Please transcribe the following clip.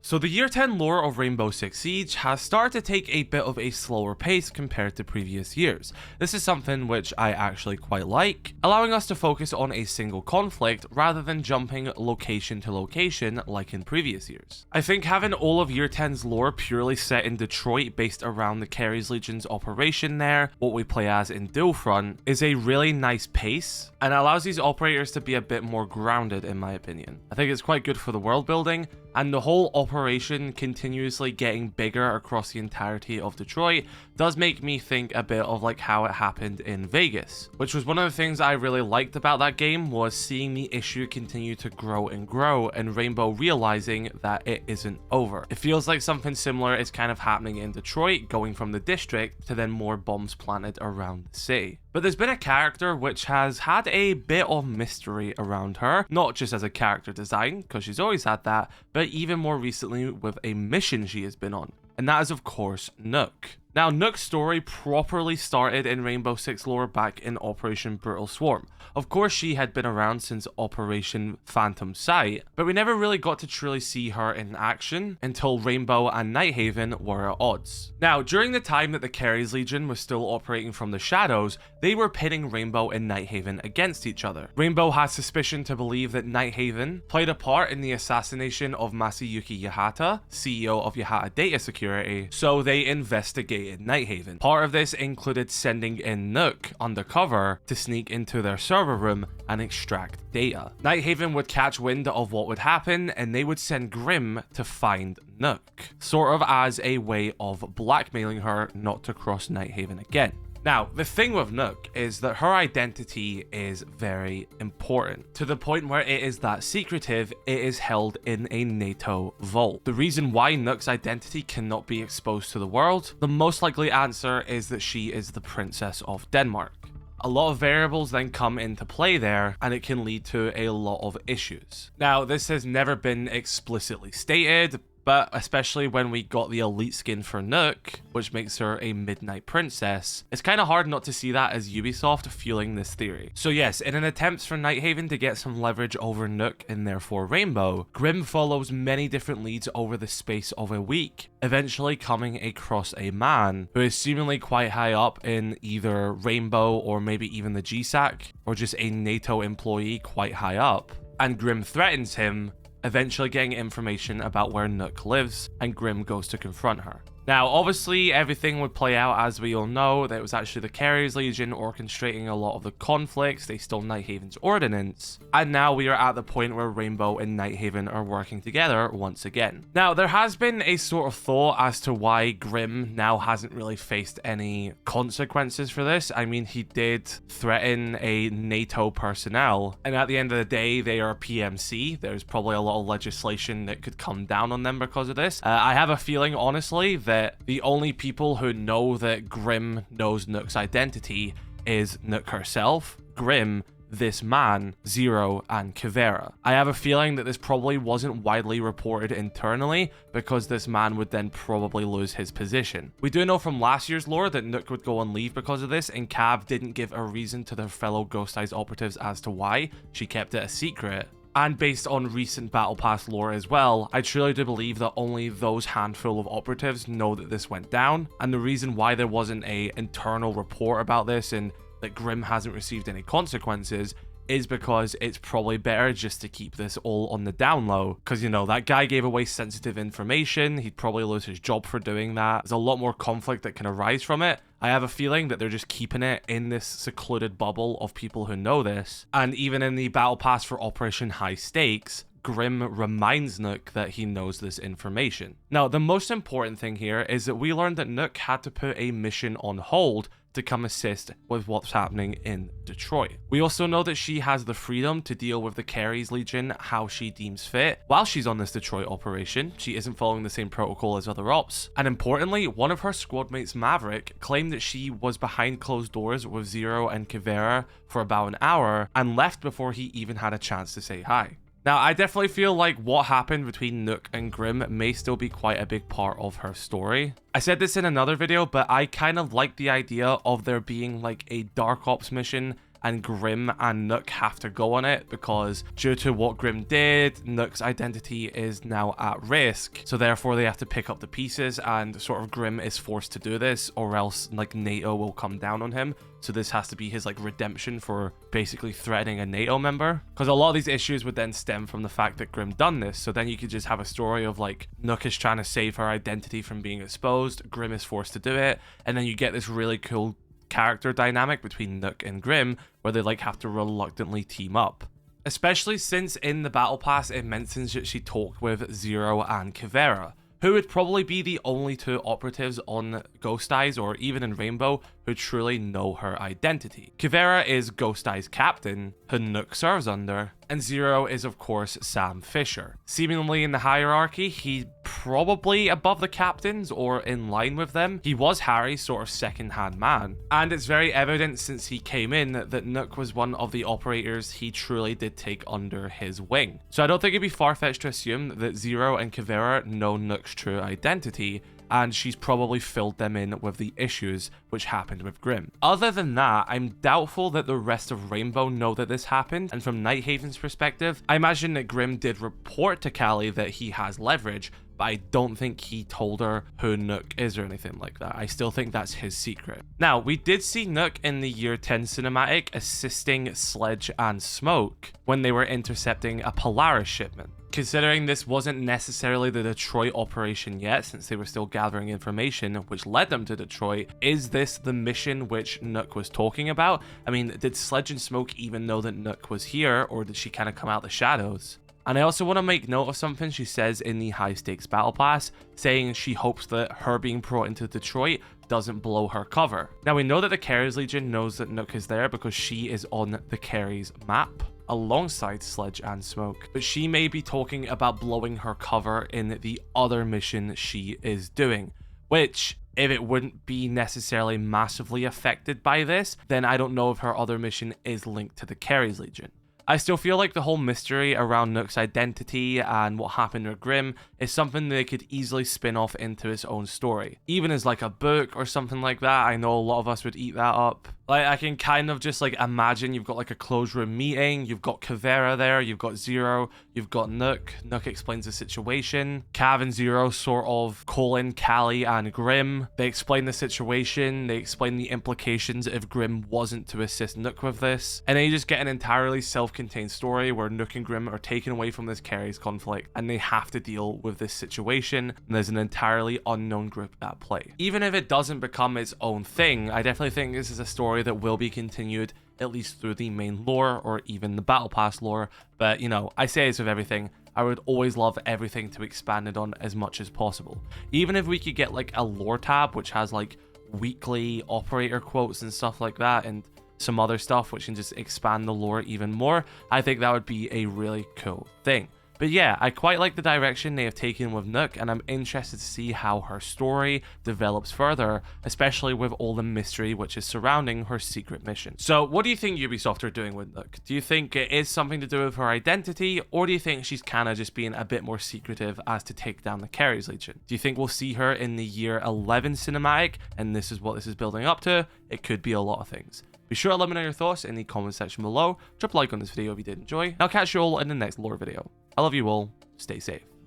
So the year 10 lore of Rainbow Six Siege has started to take a bit of a slower pace compared to previous years. This is something which I actually quite like, allowing us to focus on a single conflict rather than jumping location to location like in previous years. I think having all of year 10's lore purely set in Detroit based around the Carries Legion's operation there, what we play as in Dual Front, is a really nice pace and allows these operators to be a bit more grounded in my opinion. I think it's quite good for the world building, and the whole operation continuously getting bigger across the entirety of Detroit does make me think a bit of like how it happened in Vegas, which was one of the things I really liked about that game, was seeing the issue continue to grow and Rainbow realizing that it isn't over. It feels like something similar is kind of happening in Detroit, going from the district to then more bombs planted around the city. But there's been a character which has had a bit of mystery around her, not just as a character design, because she's always had that, but even more recently with a mission she has been on. And that is of course Nook. Now, Nook's story properly started in Rainbow Six lore back in Operation Brutal Swarm. Of course, she had been around since Operation Phantom Sight, but we never really got to truly see her in action until Rainbow and Nighthaven were at odds. Now, during the time that the Carries Legion was still operating from the shadows, they were pitting Rainbow and Nighthaven against each other. Rainbow has suspicion to believe that Nighthaven played a part in the assassination of Masayuki Yahata, CEO of Yahata Data Security, so they investigated Nighthaven. Part of this included sending in Nøkk undercover to sneak into their server room and extract data. Nighthaven would catch wind of what would happen and they would send Grim to find Nøkk, sort of as a way of blackmailing her not to cross Nighthaven again. Now, the thing with Nook is that her identity is very important, to the point where it is that secretive, it is held in a NATO vault. The reason why Nook's identity cannot be exposed to the world, the most likely answer is that she is the Princess of Denmark. A lot of variables then come into play there, and it can lead to a lot of issues. Now, this has never been explicitly stated, but especially when we got the elite skin for Nook, which makes her a Midnight Princess, it's kind of hard not to see that as Ubisoft fueling this theory. So yes, in an attempt for Nighthaven to get some leverage over Nook and therefore Rainbow, Grim follows many different leads over the space of a week, eventually coming across a man who is seemingly quite high up in either Rainbow or maybe even the GSAC, or just a NATO employee quite high up, and Grim threatens him, eventually getting information about where Nook lives, and Grim goes to confront her. Now, obviously, everything would play out as we all know, that it was actually the Carries Legion orchestrating a lot of the conflicts. They stole Nighthaven's ordnance, and now we are at the point where Rainbow and Nighthaven are working together once again. Now, there has been a sort of thought as to why Grim now hasn't really faced any consequences for this. I mean, he did threaten a NATO personnel, and at the end of the day, they are PMC. There's probably a lot of legislation that could come down on them because of this. I have a feeling, honestly, that the only people who know that Grim knows Nook's identity is Nook herself, Grim, this man, Zero, and Kivera. I have a feeling that this probably wasn't widely reported internally because this man would then probably lose his position. We do know from last year's lore that Nook would go on leave because of this, and Cav didn't give a reason to their fellow ghosteyes operatives as to why. She kept it a secret. And based on recent Battle Pass lore as well, I truly do believe that only those handful of operatives know that this went down, and the reason why there wasn't an internal report about this and that Grim hasn't received any consequences is because it's probably better just to keep this all on the down low, because, you know, that guy gave away sensitive information. He'd probably lose his job for doing that. There's a lot more conflict that can arise from it. I have a feeling that they're just keeping it in this secluded bubble of people who know this. And even in the Battle Pass for Operation High Stakes, Grim reminds Nook that he knows this information. Now, the most important thing here is that we learned that Nook had to put a mission on hold to come assist with what's happening in Detroit. We also know that she has the freedom to deal with the Carries Legion how she deems fit. While she's on this Detroit operation, she isn't following the same protocol as other ops. And importantly, one of her squad mates, Maverick, claimed that she was behind closed doors with Zero and Kivera for about an hour and left before he even had a chance to say hi. Now, I definitely feel like what happened between Nook and Grim may still be quite a big part of her story. I said this in another video, but I kind of like the idea of there being like a Dark Ops mission and Grim and Nook have to go on it because due to what Grim did, Nook's identity is now at risk. So therefore they have to pick up the pieces, and sort of Grim is forced to do this or else like NATO will come down on him. So this has to be his like redemption for basically threatening a NATO member. Because a lot of these issues would then stem from the fact that Grim done this. So then you could just have a story of like Nook is trying to save her identity from being exposed. Grim is forced to do it. And then you get this really cool character dynamic between Nook and Grim where they like have to reluctantly team up. Especially since in the battle pass it mentions that she talked with Zero and Kivera, who would probably be the only two operatives on Ghosteyes or even in Rainbow who truly know her identity. Kivera is Ghosteyes' captain, who Nook serves under, and Zero is of course Sam Fisher. Seemingly in the hierarchy, he's probably above the captains or in line with them. He was Harry's sort of second-hand man, and it's very evident since he came in that Nook was one of the operators he truly did take under his wing. So I don't think it'd be far-fetched to assume that Zero and Kivera know Nook's true identity, and she's probably filled them in with the issues which happened with Grim. Other than that, I'm doubtful that the rest of Rainbow know that this happened, and from Nighthaven's perspective, I imagine that Grim did report to Callie that he has leverage, but I don't think he told her who Nook is or anything like that. I still think that's his secret. Now, we did see Nook in the Year 10 cinematic assisting Sledge and Smoke when they were intercepting a Polaris shipment. Considering this wasn't necessarily the Detroit operation yet, since they were still gathering information which led them to Detroit, is this the mission which Nook was talking about? I mean, did Sledge and Smoke even know that Nook was here, or did she kind of come out the shadows? And I also want to make note of something she says in the High Stakes Battle Pass, saying she hopes that her being brought into Detroit doesn't blow her cover. Now, we know that the Carries Legion knows that Nook is there because she is on the Carries map alongside Sledge and Smoke, but she may be talking about blowing her cover in the other mission she is doing, which, if it wouldn't be necessarily massively affected by this, then I don't know if her other mission is linked to the Carries Legion. I still feel like the whole mystery around Nook's identity and what happened with Grim is something they could easily spin off into its own story. Even as like a book or something like that, I know a lot of us would eat that up. Like, I can kind of just like imagine you've got like a closed room meeting, you've got Kivera there, you've got Zero, you've got Nook. Nook explains the situation. Cav and Zero sort of call in Callie and Grim. They explain the situation, they explain the implications if Grim wasn't to assist Nook with this. And then you just get an entirely self-contained story where Nook and Grim are taken away from this Carries conflict and they have to deal with this situation, and there's an entirely unknown group at play. Even if it doesn't become its own thing, I definitely think this is a story that will be continued at least through the main lore or even the battle pass lore. But you know, I say this with everything, I would always love everything to be expanded on as much as possible. Even if we could get like a lore tab which has like weekly operator quotes and stuff like that, and some other stuff which can just expand the lore even more, I think that would be a really cool thing. But yeah, I quite like the direction they have taken with Nook, and I'm interested to see how her story develops further, especially with all the mystery which is surrounding her secret mission. So what do you think Ubisoft are doing with Nook? Do you think it is something to do with her identity, or do you think she's kind of just being a bit more secretive as to take down the Carries Legion? Do you think we'll see her in the Year 11 cinematic, and this is what this is building up to? It could be a lot of things. Be sure to let me know your thoughts in the comment section below. Drop a like on this video if you did enjoy. I'll catch you all in the next lore video. I love you all. Stay safe.